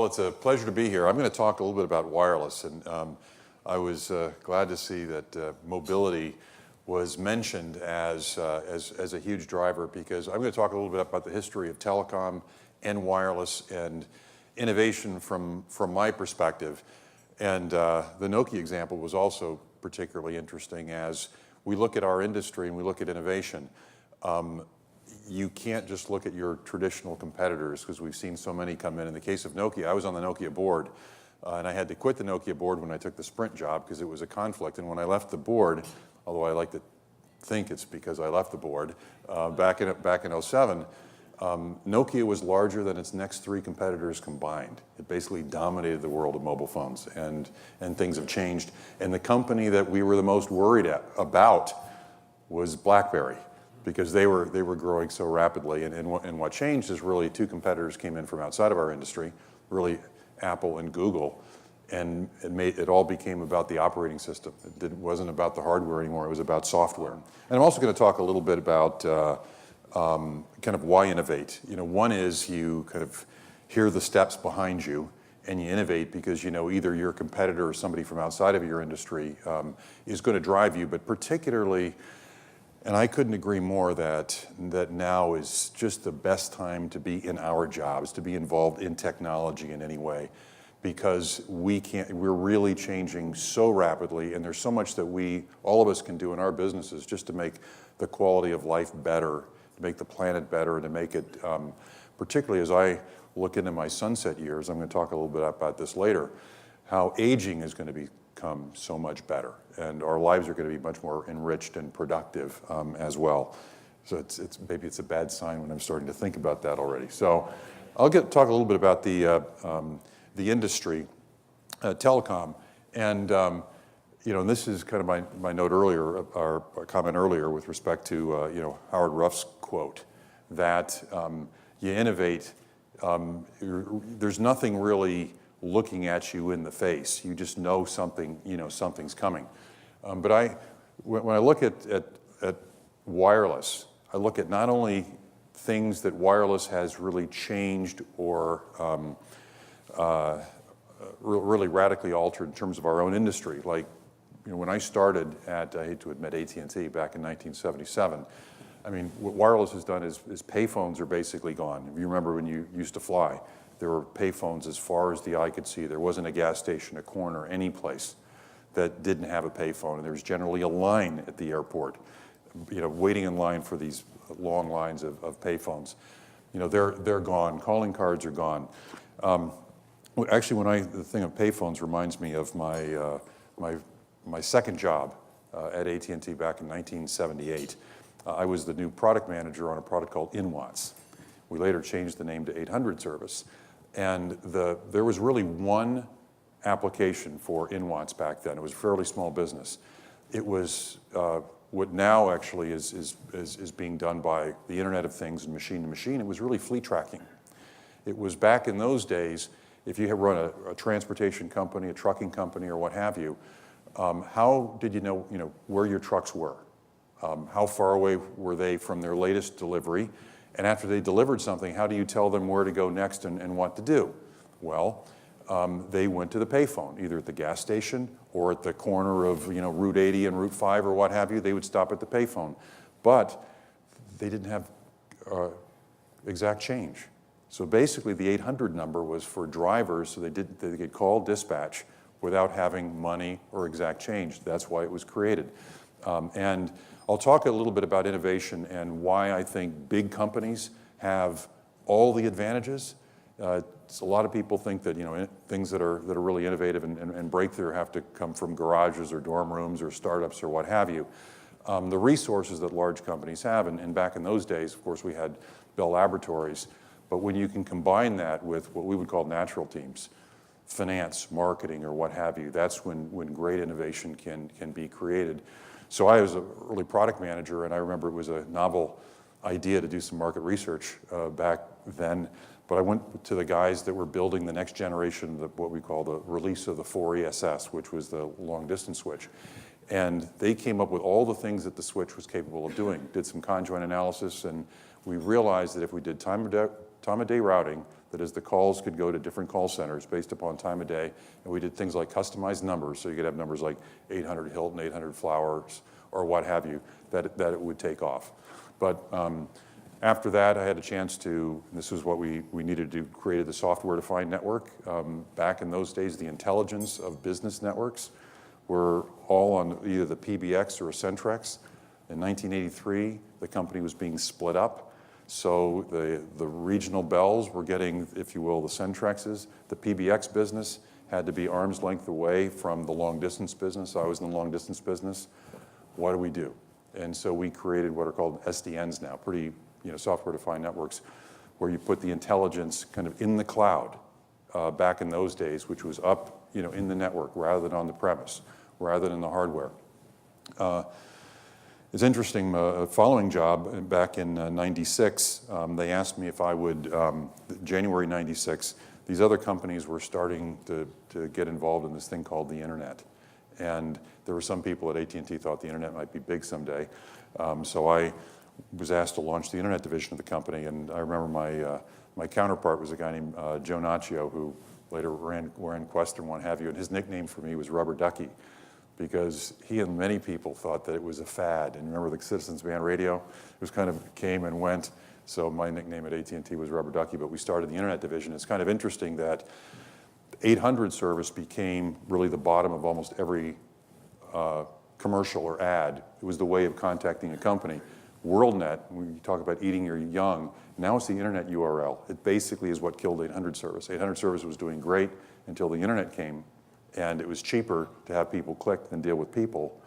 it's a pleasure to be here. I'm going to talk a little bit about wireless, and I was glad to see that mobility was mentioned as a huge driver, because I'm going to talk a little bit about the history of telecom and wireless and innovation from my perspective. And the Nokia example was also particularly interesting as we look at our industry and we look at innovation. You can't just look at your traditional competitors, because we've seen so many come in. In the case of Nokia, I was on the Nokia board, and I had to quit the Nokia board when I took the Sprint job because it was a conflict. And when I left the board, although I like to think it's because I left the board back in '07, Nokia was larger than its next three competitors combined. It basically dominated the world of mobile phones, and things have changed. And the company that we were the most worried about was BlackBerry, because they were growing so rapidly. And what changed is really two competitors came in from outside of our industry, really Apple and Google, and it all became about the operating system. It wasn't about the hardware anymore, it was about software. And I'm also going to talk a little bit about kind of why innovate. One is you kind of hear the steps behind you and you innovate because either your competitor or somebody from outside of your industry is going to drive you, but particularly, and I couldn't agree more that now is just the best time to be in our jobs, to be involved in technology in any way, because we're really changing so rapidly, and there's so much that all of us can do in our businesses just to make the quality of life better, to make the planet better, and to make it, particularly as I look into my sunset years, I'm going to talk a little bit about this later, how aging is going to become so much better, and our lives are going to be much more enriched and productive as well. So maybe it's a bad sign when I'm starting to think about that already. So I'll talk a little bit about the industry, telecom, and and this is kind of my note earlier, or comment earlier, with respect to Howard Ruff's quote that you innovate. There's nothing really looking at you in the face. You just know something's coming. But when I look at wireless, I look at not only things that wireless has really changed or really radically altered in terms of our own industry. Like, when I started at, I hate to admit, AT&T back in 1977, I mean, what wireless has done is payphones are basically gone. If you remember when you used to fly, there were payphones as far as the eye could see. There wasn't a gas station, a corner, any place that didn't have a payphone. And there was generally a line at the airport, waiting in line for these long lines of payphones. They're gone. Calling cards are gone. Actually, the thing of payphones reminds me of my second job at AT&T back in 1978. I was the new product manager on a product called InWatts. We later changed the name to 800 service. And there was really one application for InWatts back then. It was a fairly small business. It was what now actually is being done by the Internet of Things and machine to machine. It was really fleet tracking. It was back in those days, if you had run a transportation company, a trucking company, or what have you, how did you know where your trucks were? How far away were they from their latest delivery? And after they delivered something, how do you tell them where to go next and what to do? Well, they went to the payphone, either at the gas station or at the corner of Route 80 and Route 5 or what have you. They would stop at the payphone. But they didn't have exact change. So basically the 800 number was for drivers, so they could call dispatch without having money or exact change. That's why it was created. And I'll talk a little bit about innovation and why I think big companies have all the advantages. A lot of people think that things that are really innovative and breakthrough have to come from garages or dorm rooms or startups or what have you. The resources that large companies have, and back in those days, of course, we had Bell Laboratories, but when you can combine that with what we would call natural teams, finance, marketing, or what have you, that's when great innovation can be created. So I was an early product manager, and I remember it was a novel idea to do some market research back then, but I went to the guys that were building the next generation of what we call the release of the 4ESS, which was the long-distance switch. And they came up with all the things that the switch was capable of doing, did some conjoint analysis, and we realized that if we did time time of day routing, that is, the calls could go to different call centers based upon time of day. And we did things like customized numbers, so you could have numbers like 800 Hilton, 800 Flowers, or what have you, that it would take off. But after that, I had a chance to, this was what we needed to do, created the software-defined network. Back in those days, the intelligence of business networks were all on either the PBX or a Centrex. In 1983, the company was being split up. So the regional bells were getting, if you will, the Centrexes. The PBX business had to be arm's length away from the long distance business. I was in the long distance business. What do we do? And so we created what are called SDNs now, pretty software-defined networks, where you put the intelligence kind of in the cloud back in those days, which was up in the network rather than on the premise, rather than the hardware. It's interesting, a following job back in 96, they asked me if I would, January 96, these other companies were starting to get involved in this thing called the internet. And there were some people at AT&T thought the internet might be big someday. So I was asked to launch the internet division of the company, and I remember my counterpart was a guy named Joe Naccio, who later ran Quest and what have you, and his nickname for me was Rubber Ducky, because he and many people thought that it was a fad. And remember the Citizens Band radio? It was kind of came and went. So my nickname at AT&T was Rubber Ducky, but we started the internet division. It's kind of interesting that 800 service became really the bottom of almost every commercial or ad. It was the way of contacting a company. WorldNet, when you talk about eating your young, now it's the internet URL. It basically is what killed 800 service. 800 service was doing great until the internet came, and it was cheaper to have people click than deal with people.